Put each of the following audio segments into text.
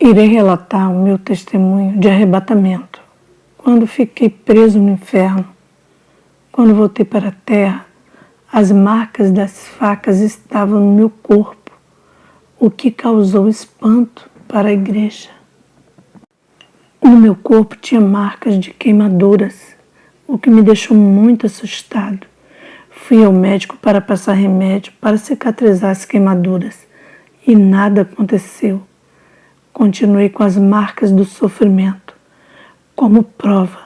Irei relatar o meu testemunho de arrebatamento, quando fiquei preso no inferno. Quando voltei para a terra, as marcas das facas estavam no meu corpo, o que causou espanto para a igreja. No meu corpo tinha marcas de queimaduras, o que me deixou muito assustado. Fui ao médico para passar remédio para cicatrizar as queimaduras e nada aconteceu. Continuei com as marcas do sofrimento, como prova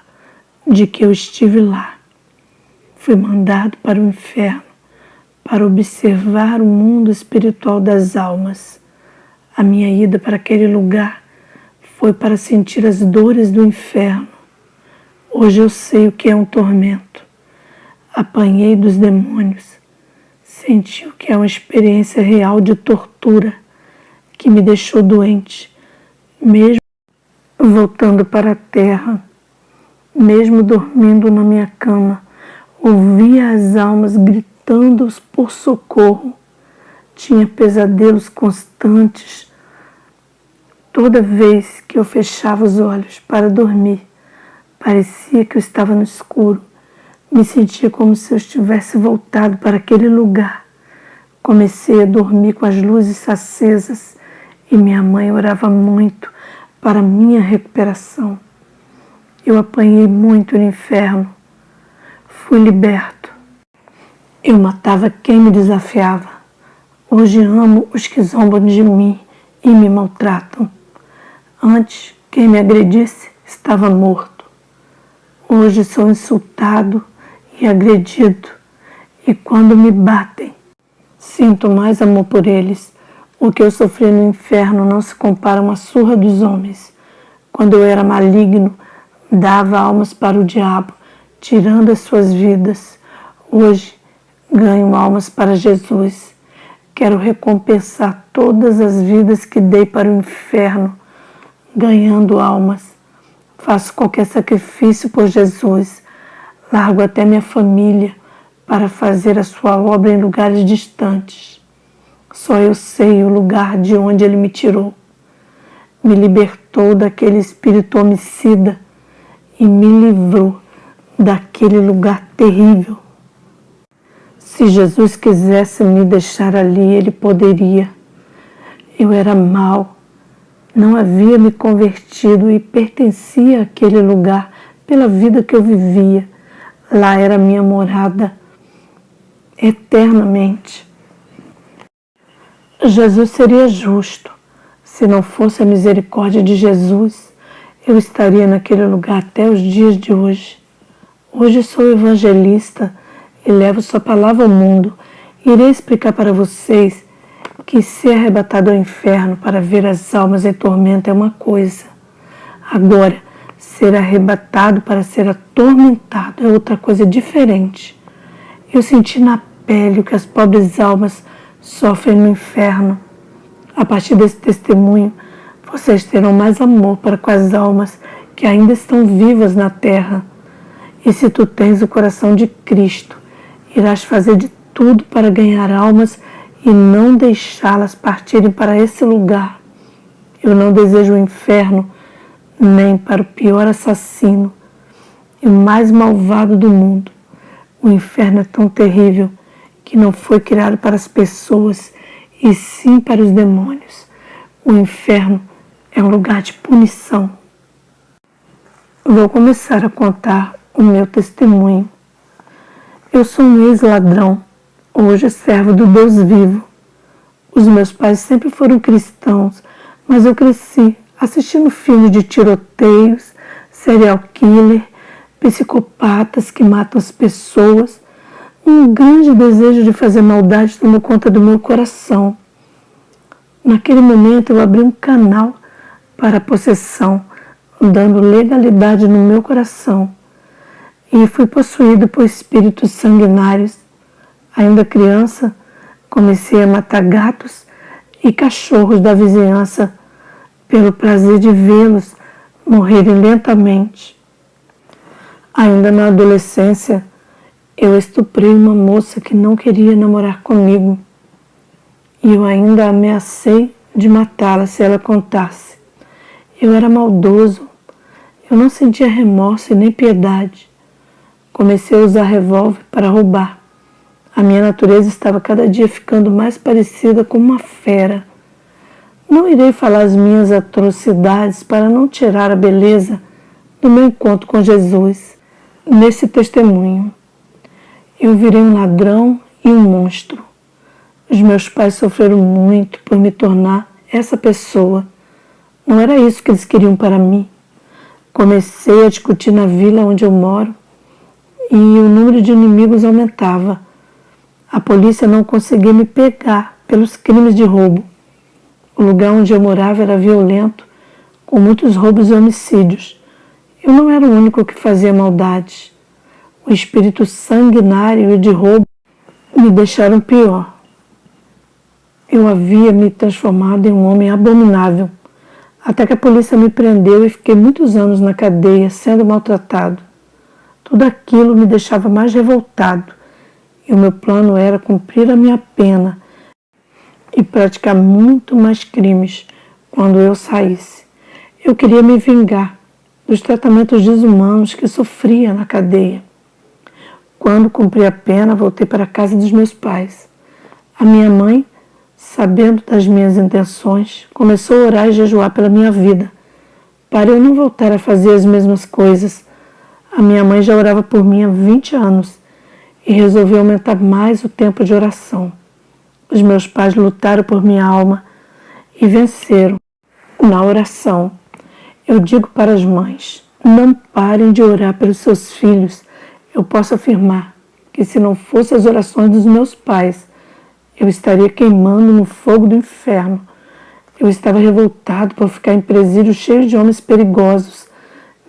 de que eu estive lá. Fui mandado para o inferno para observar o mundo espiritual das almas. A minha ida para aquele lugar foi para sentir as dores do inferno. Hoje eu sei o que é um tormento. Apanhei dos demônios. Senti o que é uma experiência real de tortura que me deixou doente. Mesmo voltando para a terra, mesmo dormindo na minha cama, ouvia as almas gritando por socorro. Tinha pesadelos constantes. Toda vez que eu fechava os olhos para dormir, parecia que eu estava no escuro. Me sentia como se eu estivesse voltado para aquele lugar. Comecei a dormir com as luzes acesas e minha mãe orava muito para minha recuperação. Eu apanhei muito no inferno. Fui liberto. Eu matava quem me desafiava. Hoje amo os que zombam de mim e me maltratam. Antes, quem me agredisse estava morto. Hoje sou insultado e agredido. E quando me batem, sinto mais amor por eles. O que eu sofri no inferno não se compara a uma surra dos homens. Quando eu era maligno, dava almas para o diabo, tirando as suas vidas. Hoje, ganho almas para Jesus. Quero recompensar todas as vidas que dei para o inferno, ganhando almas. Faço qualquer sacrifício por Jesus. Largo até minha família para fazer a sua obra em lugares distantes. Só eu sei o lugar de onde Ele me tirou. Me libertou daquele espírito homicida e me livrou daquele lugar terrível. Se Jesus quisesse me deixar ali, Ele poderia. Eu era mau, não havia me convertido e pertencia àquele lugar pela vida que eu vivia. Lá era minha morada eternamente. Jesus seria justo. Se não fosse a misericórdia de Jesus, eu estaria naquele lugar até os dias de hoje. Hoje sou evangelista e levo sua palavra ao mundo. Irei explicar para vocês que ser arrebatado ao inferno para ver as almas em tormento é uma coisa. Agora, ser arrebatado para ser atormentado é outra coisa diferente. Eu senti na pele o que as pobres almas sofrem no inferno. A partir desse testemunho, vocês terão mais amor para com as almas que ainda estão vivas na terra. E se tu tens o coração de Cristo, irás fazer de tudo para ganhar almas e não deixá-las partirem para esse lugar. Eu não desejo o inferno nem para o pior assassino e o mais malvado do mundo. O inferno é tão terrível que não foi criado para as pessoas, e sim para os demônios. O inferno é um lugar de punição. Vou começar a contar o meu testemunho. Eu sou um ex-ladrão, hoje servo do Deus vivo. Os meus pais sempre foram cristãos, mas eu cresci assistindo filmes de tiroteios, serial killer, psicopatas que matam as pessoas. Um grande desejo de fazer maldade tomou conta do meu coração. Naquele momento eu abri um canal para a possessão, dando legalidade no meu coração. E fui possuído por espíritos sanguinários. Ainda criança, comecei a matar gatos e cachorros da vizinhança pelo prazer de vê-los morrerem lentamente. Ainda na adolescência, eu estuprei uma moça que não queria namorar comigo. E eu ainda ameacei de matá-la se ela contasse. Eu era maldoso. Eu não sentia remorso e nem piedade. Comecei a usar revólver para roubar. A minha natureza estava cada dia ficando mais parecida com uma fera. Não irei falar as minhas atrocidades para não tirar a beleza do meu encontro com Jesus. Nesse testemunho, eu virei um ladrão e um monstro. Os meus pais sofreram muito por me tornar essa pessoa. Não era isso que eles queriam para mim. Comecei a discutir na vila onde eu moro e o número de inimigos aumentava. A polícia não conseguia me pegar pelos crimes de roubo. O lugar onde eu morava era violento, com muitos roubos e homicídios. Eu não era o único que fazia maldades. O espírito sanguinário e de roubo me deixaram pior. Eu havia me transformado em um homem abominável, até que a polícia me prendeu e fiquei muitos anos na cadeia, sendo maltratado. Tudo aquilo me deixava mais revoltado, e o meu plano era cumprir a minha pena e praticar muito mais crimes quando eu saísse. Eu queria me vingar dos tratamentos desumanos que sofria na cadeia. Quando cumpri a pena, voltei para a casa dos meus pais. A minha mãe, sabendo das minhas intenções, começou a orar e jejuar pela minha vida, para eu não voltar a fazer as mesmas coisas. A minha mãe já orava por mim há 20 anos e resolveu aumentar mais o tempo de oração. Os meus pais lutaram por minha alma e venceram. Na oração, eu digo para as mães, não parem de orar pelos seus filhos. Eu posso afirmar que se não fossem as orações dos meus pais, eu estaria queimando no fogo do inferno. Eu estava revoltado por ficar em presídio cheio de homens perigosos,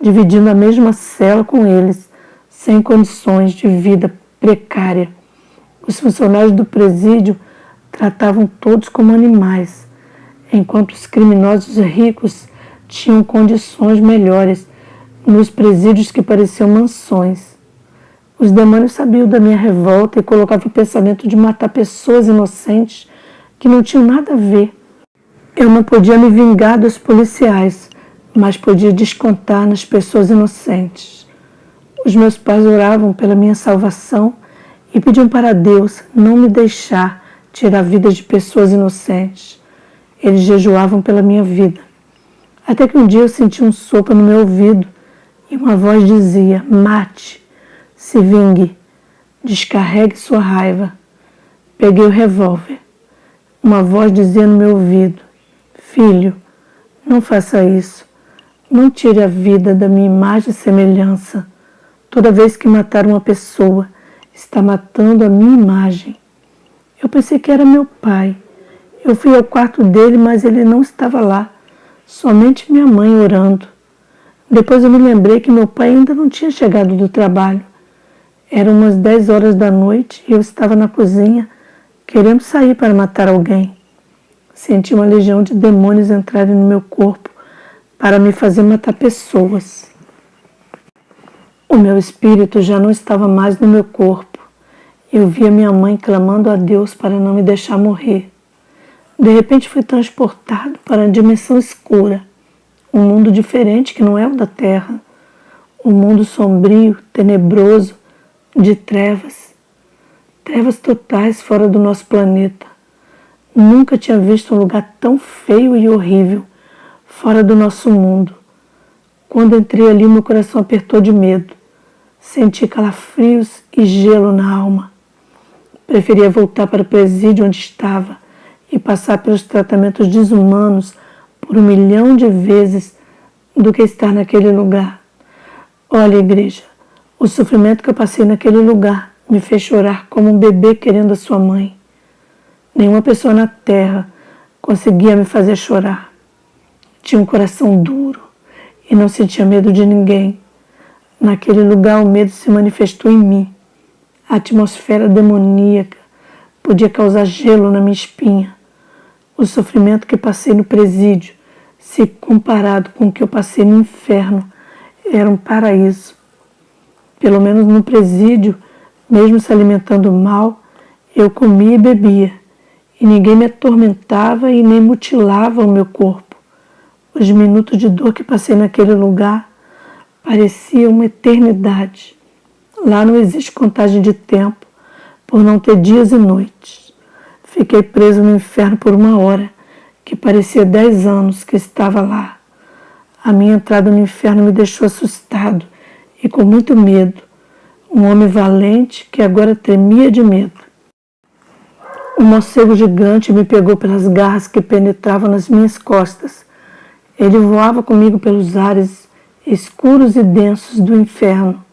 dividindo a mesma cela com eles, sem condições de vida precária. Os funcionários do presídio tratavam todos como animais, enquanto os criminosos ricos tinham condições melhores nos presídios que pareciam mansões. Os demônios sabiam da minha revolta e colocavam o pensamento de matar pessoas inocentes que não tinham nada a ver. Eu não podia me vingar dos policiais, mas podia descontar nas pessoas inocentes. Os meus pais oravam pela minha salvação e pediam para Deus não me deixar tirar a vida de pessoas inocentes. Eles jejuavam pela minha vida. Até que um dia eu senti um sopro no meu ouvido e uma voz dizia, mate, se vingue, descarregue sua raiva. Peguei o revólver. Uma voz dizia no meu ouvido, filho, não faça isso. Não tire a vida da minha imagem e semelhança. Toda vez que matar uma pessoa, está matando a minha imagem. Eu pensei que era meu pai. Eu fui ao quarto dele, mas ele não estava lá. Somente minha mãe orando. Depois eu me lembrei que meu pai ainda não tinha chegado do trabalho. Eram umas 10 horas da noite e eu estava na cozinha, querendo sair para matar alguém. Senti uma legião de demônios entrarem no meu corpo para me fazer matar pessoas. O meu espírito já não estava mais no meu corpo. Eu via minha mãe clamando a Deus para não me deixar morrer. De repente fui transportado para a dimensão escura, um mundo diferente que não é o da Terra, um mundo sombrio, tenebroso, de trevas, trevas totais fora do nosso planeta. Nunca tinha visto um lugar tão feio e horrível, fora do nosso mundo. Quando entrei ali, meu coração apertou de medo. Senti calafrios e gelo na alma. Preferia voltar para o presídio onde estava e passar pelos tratamentos desumanos por 1 milhão de vezes do que estar naquele lugar. Olha, igreja, o sofrimento que eu passei naquele lugar me fez chorar como um bebê querendo a sua mãe. Nenhuma pessoa na terra conseguia me fazer chorar. Tinha um coração duro e não sentia medo de ninguém. Naquele lugar o medo se manifestou em mim. A atmosfera demoníaca podia causar gelo na minha espinha. O sofrimento que passei no presídio, se comparado com o que eu passei no inferno, era um paraíso. Pelo menos no presídio, mesmo se alimentando mal, eu comia e bebia, e ninguém me atormentava e nem mutilava o meu corpo. Os minutos de dor que passei naquele lugar pareciam uma eternidade. Lá não existe contagem de tempo, por não ter dias e noites. Fiquei preso no inferno por 1 hora, que parecia 10 anos que estava lá. A minha entrada no inferno me deixou assustado e com muito medo. Um homem valente que agora tremia de medo. Um morcego gigante me pegou pelas garras que penetravam nas minhas costas. Ele voava comigo pelos ares escuros e densos do inferno.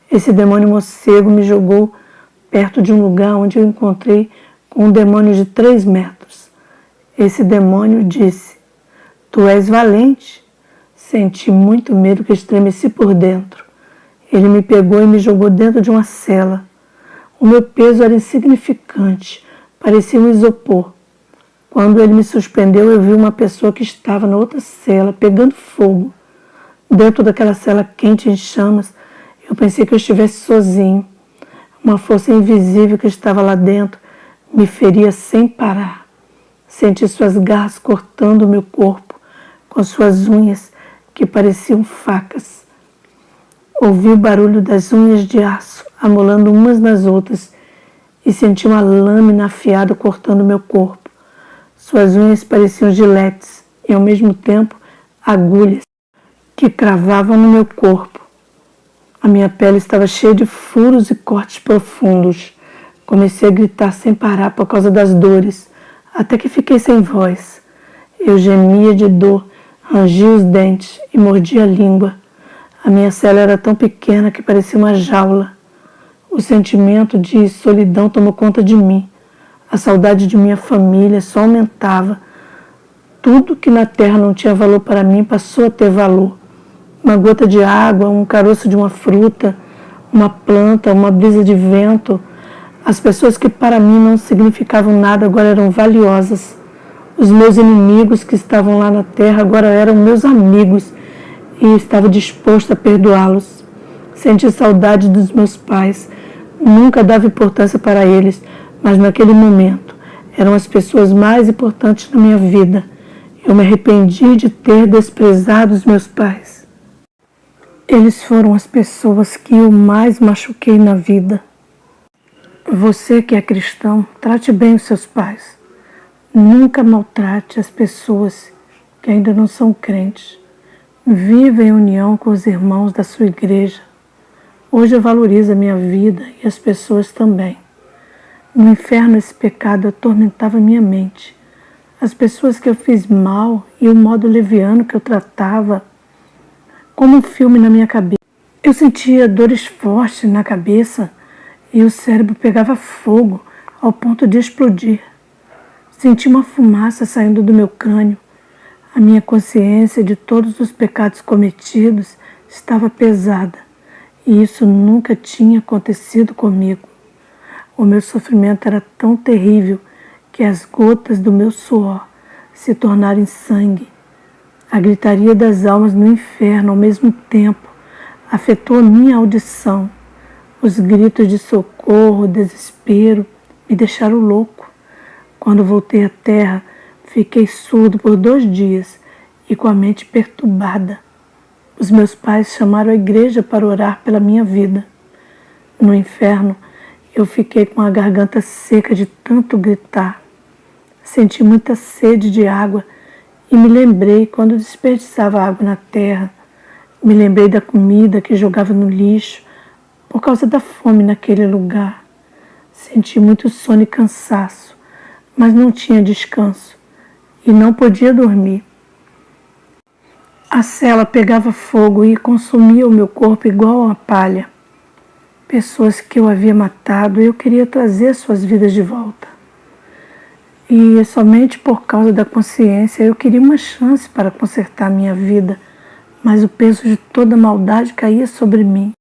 Esse demônio morcego me jogou perto de um lugar onde eu encontrei com um demônio de 3 metros. Esse demônio disse: "Tu és valente." Senti muito medo que estremeci por dentro. Ele me pegou e me jogou dentro de uma cela. O meu peso era insignificante, parecia um isopor. Quando ele me suspendeu, eu vi uma pessoa que estava na outra cela, pegando fogo. Dentro daquela cela quente em chamas, eu pensei que eu estivesse sozinho. Uma força invisível que estava lá dentro me feria sem parar. Senti suas garras cortando o meu corpo, com suas unhas que pareciam facas. Ouvi o barulho das unhas de aço amolando umas nas outras e senti uma lâmina afiada cortando meu corpo. Suas unhas pareciam giletes e, ao mesmo tempo, agulhas que cravavam no meu corpo. A minha pele estava cheia de furos e cortes profundos. Comecei a gritar sem parar por causa das dores, até que fiquei sem voz. Eu gemia de dor, rangia os dentes e mordia a língua. A minha cela era tão pequena que parecia uma jaula. O sentimento de solidão tomou conta de mim. A saudade de minha família só aumentava. Tudo que na terra não tinha valor para mim passou a ter valor. Uma gota de água, um caroço de uma fruta, uma planta, uma brisa de vento. As pessoas que para mim não significavam nada agora eram valiosas. Os meus inimigos que estavam lá na terra agora eram meus amigos e estava disposto a perdoá-los. Senti saudade dos meus pais. Nunca dava importância para eles, mas naquele momento eram as pessoas mais importantes na minha vida. Eu me arrependi de ter desprezado os meus pais. Eles foram as pessoas que eu mais machuquei na vida. Você que é cristão, trate bem os seus pais. Nunca maltrate as pessoas que ainda não são crentes. Viva em união com os irmãos da sua igreja. Hoje eu valorizo a minha vida e as pessoas também. No inferno esse pecado atormentava minha mente. As pessoas que eu fiz mal e o modo leviano que eu tratava, como um filme na minha cabeça. Eu sentia dores fortes na cabeça e o cérebro pegava fogo ao ponto de explodir. Senti uma fumaça saindo do meu crânio. A minha consciência de todos os pecados cometidos estava pesada e isso nunca tinha acontecido comigo. O meu sofrimento era tão terrível que as gotas do meu suor se tornaram em sangue. A gritaria das almas no inferno ao mesmo tempo afetou a minha audição. Os gritos de socorro, desespero, me deixaram louco. Quando voltei à terra, fiquei surdo por 2 dias e com a mente perturbada. Os meus pais chamaram a igreja para orar pela minha vida. No inferno, eu fiquei com a garganta seca de tanto gritar. Senti muita sede de água e me lembrei quando desperdiçava água na terra. Me lembrei da comida que jogava no lixo por causa da fome naquele lugar. Senti muito sono e cansaço, mas não tinha descanso e não podia dormir. A cela pegava fogo e consumia o meu corpo igual a uma palha. Pessoas que eu havia matado, eu queria trazer suas vidas de volta. E somente por causa da consciência eu queria uma chance para consertar minha vida, mas o peso de toda a maldade caía sobre mim.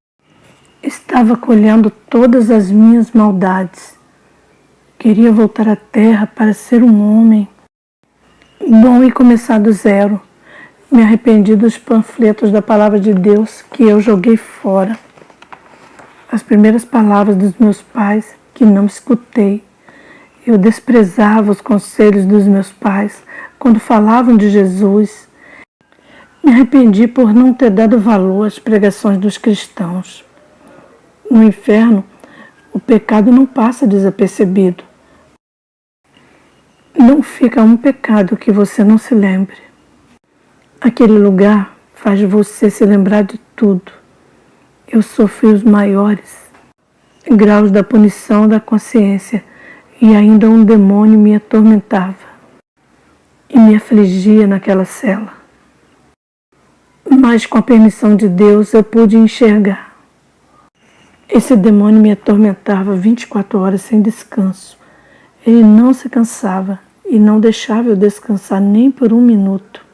Estava colhendo todas as minhas maldades. Queria voltar à terra para ser um homem bom e começar do zero. Me arrependi dos panfletos da palavra de Deus que eu joguei fora. As primeiras palavras dos meus pais que não escutei. Eu desprezava os conselhos dos meus pais quando falavam de Jesus. Me arrependi por não ter dado valor às pregações dos cristãos. No inferno, o pecado não passa desapercebido. Não fica um pecado que você não se lembre. Aquele lugar faz você se lembrar de tudo. Eu sofri os maiores graus da punição da consciência e ainda um demônio me atormentava e me afligia naquela cela. Mas com a permissão de Deus eu pude enxergar. Esse demônio me atormentava 24 horas sem descanso. Ele não se cansava e não deixava eu descansar nem por um minuto.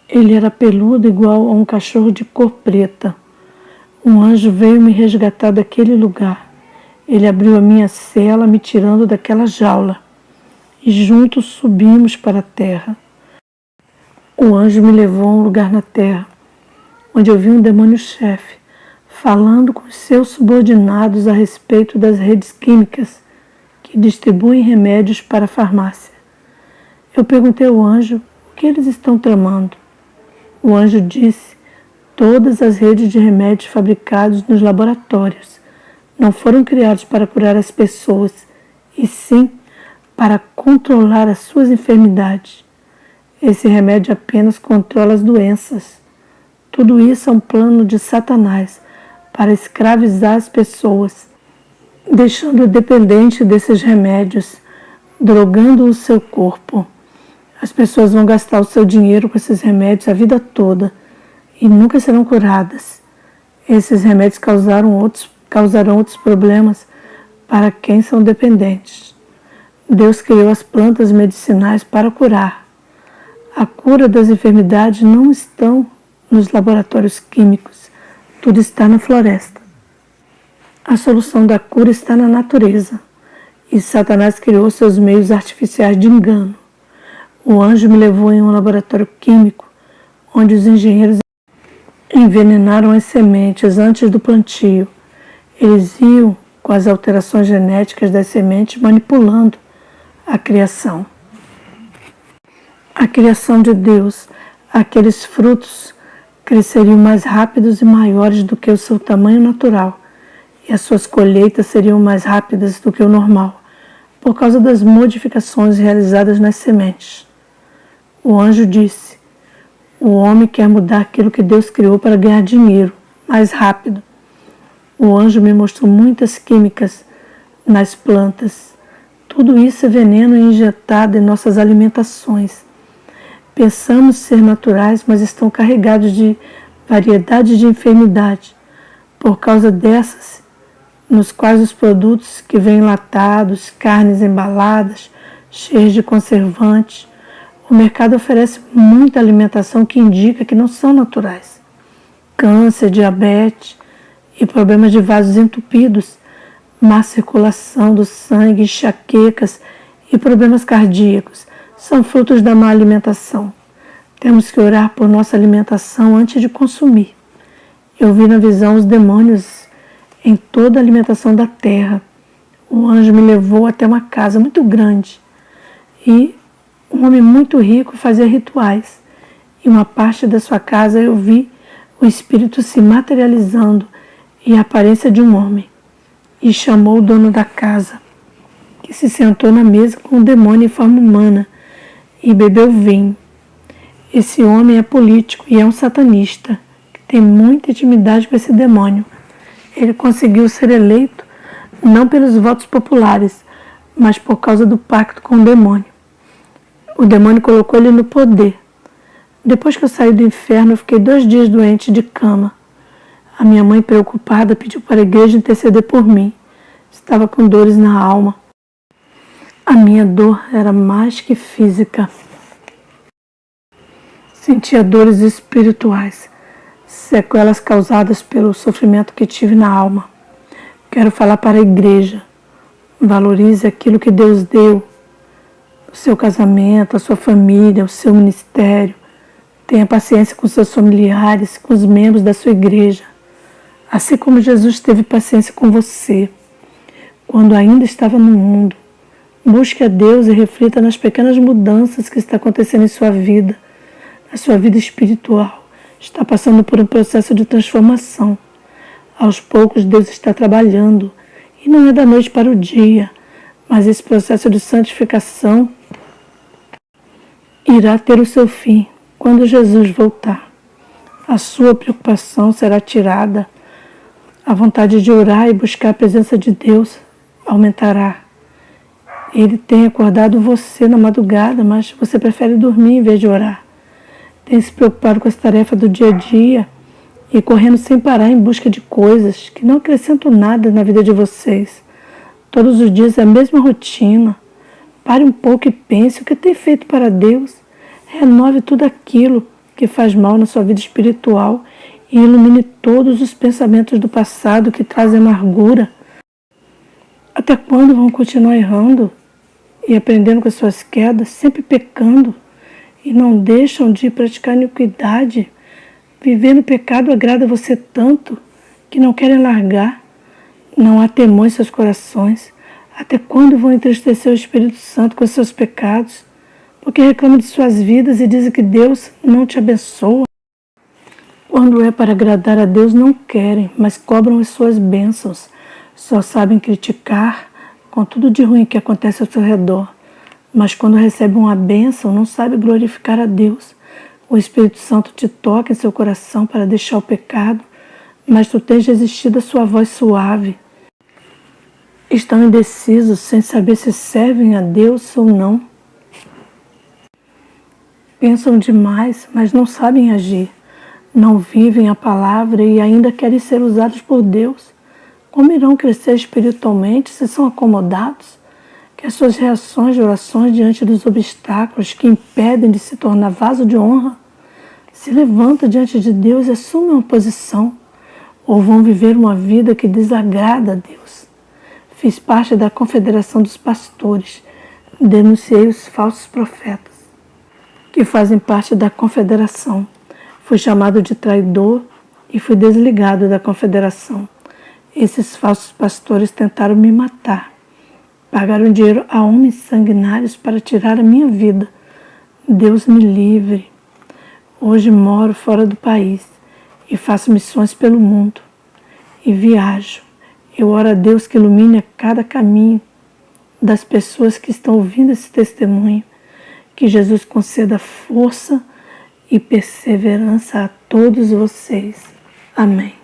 Ele era peludo igual a um cachorro de cor preta. Um anjo veio me resgatar daquele lugar. Ele abriu a minha cela, me tirando daquela jaula. E juntos subimos para a terra. O anjo me levou a um lugar na terra, onde eu vi um demônio-chefe, falando com seus subordinados a respeito das redes químicas que distribuem remédios para a farmácia. Eu perguntei ao anjo o que eles estão tramando. O anjo disse: todas as redes de remédios fabricados nos laboratórios não foram criados para curar as pessoas, e sim para controlar as suas enfermidades. Esse remédio apenas controla as doenças. Tudo isso é um plano de Satanás para escravizar as pessoas, deixando-o dependente desses remédios, drogando o seu corpo. As pessoas vão gastar o seu dinheiro com esses remédios a vida toda e nunca serão curadas. Esses remédios causarão outros problemas para quem são dependentes. Deus criou as plantas medicinais para curar. A cura das enfermidades não estão nos laboratórios químicos, tudo está na floresta. A solução da cura está na natureza, e Satanás criou seus meios artificiais de engano. O anjo me levou em um laboratório químico, onde os engenheiros envenenaram as sementes antes do plantio. Eles iam com as alterações genéticas das sementes manipulando a criação. A criação de Deus, aqueles frutos cresceriam mais rápidos e maiores do que o seu tamanho natural, e as suas colheitas seriam mais rápidas do que o normal, por causa das modificações realizadas nas sementes. O anjo disse: o homem quer mudar aquilo que Deus criou para ganhar dinheiro, mais rápido. O anjo me mostrou muitas químicas nas plantas. Tudo isso é veneno injetado em nossas alimentações. Pensamos ser naturais, mas estão carregados de variedade de enfermidade. Por causa dessas, nos quais os produtos que vêm enlatados, carnes embaladas, cheias de conservantes, o mercado oferece muita alimentação que indica que não são naturais. Câncer, diabetes e problemas de vasos entupidos, má circulação do sangue, enxaquecas e problemas cardíacos são frutos da má alimentação. Temos que orar por nossa alimentação antes de consumir. Eu vi na visão os demônios em toda a alimentação da terra. O anjo me levou até uma casa muito grande e um homem muito rico fazia rituais. Em uma parte da sua casa eu vi o espírito se materializando e a aparência de um homem, e chamou o dono da casa, que se sentou na mesa com o demônio em forma humana e bebeu vinho. Esse homem é político e é um satanista, que tem muita intimidade com esse demônio. Ele conseguiu ser eleito não pelos votos populares, mas por causa do pacto com o demônio. O demônio colocou ele no poder. Depois que eu saí do inferno, eu fiquei 2 dias doente de cama. A minha mãe, preocupada, pediu para a igreja interceder por mim. Estava com dores na alma. A minha dor era mais que física. Sentia dores espirituais, sequelas causadas pelo sofrimento que tive na alma. Quero falar para a igreja. Valorize aquilo que Deus deu. O seu casamento, a sua família, o seu ministério. Tenha paciência com seus familiares, com os membros da sua igreja. Assim como Jesus teve paciência com você, quando ainda estava no mundo. Busque a Deus e reflita nas pequenas mudanças que estão acontecendo em sua vida. A sua vida espiritual está passando por um processo de transformação. Aos poucos Deus está trabalhando, e não é da noite para o dia, mas esse processo de santificação irá ter o seu fim quando Jesus voltar. A sua preocupação será tirada, a vontade de orar e buscar a presença de Deus aumentará. Ele tem acordado você na madrugada, mas você prefere dormir em vez de orar. Tem se preocupado com as tarefas do dia a dia e correndo sem parar em busca de coisas que não acrescentam nada na vida de vocês. Todos os dias é a mesma rotina. Pare um pouco e pense o que tem feito para Deus. Renove tudo aquilo que faz mal na sua vida espiritual e ilumine todos os pensamentos do passado que trazem amargura. Até quando vão continuar errando e aprendendo com as suas quedas, sempre pecando e não deixam de praticar iniquidade? Viver no pecado agrada você tanto que não querem largar. Não há temor em seus corações. Até quando vão entristecer o Espírito Santo com seus pecados? Porque reclamam de suas vidas e dizem que Deus não te abençoa. Quando é para agradar a Deus, não querem, mas cobram as suas bênçãos. Só sabem criticar com tudo de ruim que acontece ao seu redor. Mas quando recebem uma bênção, não sabem glorificar a Deus. O Espírito Santo te toca em seu coração para deixar o pecado, mas tu tens resistido à sua voz suave. Estão indecisos, sem saber se servem a Deus ou não. Pensam demais, mas não sabem agir. Não vivem a palavra e ainda querem ser usados por Deus. Como irão crescer espiritualmente se são acomodados? Que as suas reações de orações diante dos obstáculos que impedem de se tornar vaso de honra se levanta diante de Deus e assume uma posição, ou vão viver uma vida que desagrada a Deus. Fiz parte da Confederação dos Pastores, denunciei os falsos profetas que fazem parte da confederação. Fui chamado de traidor e fui desligado da confederação. Esses falsos pastores tentaram me matar. Pagaram dinheiro a homens sanguinários para tirar a minha vida. Deus me livre. Hoje moro fora do país e faço missões pelo mundo. E viajo. Eu oro a Deus que ilumine a cada caminho das pessoas que estão ouvindo esse testemunho. Que Jesus conceda força e perseverança a todos vocês. Amém.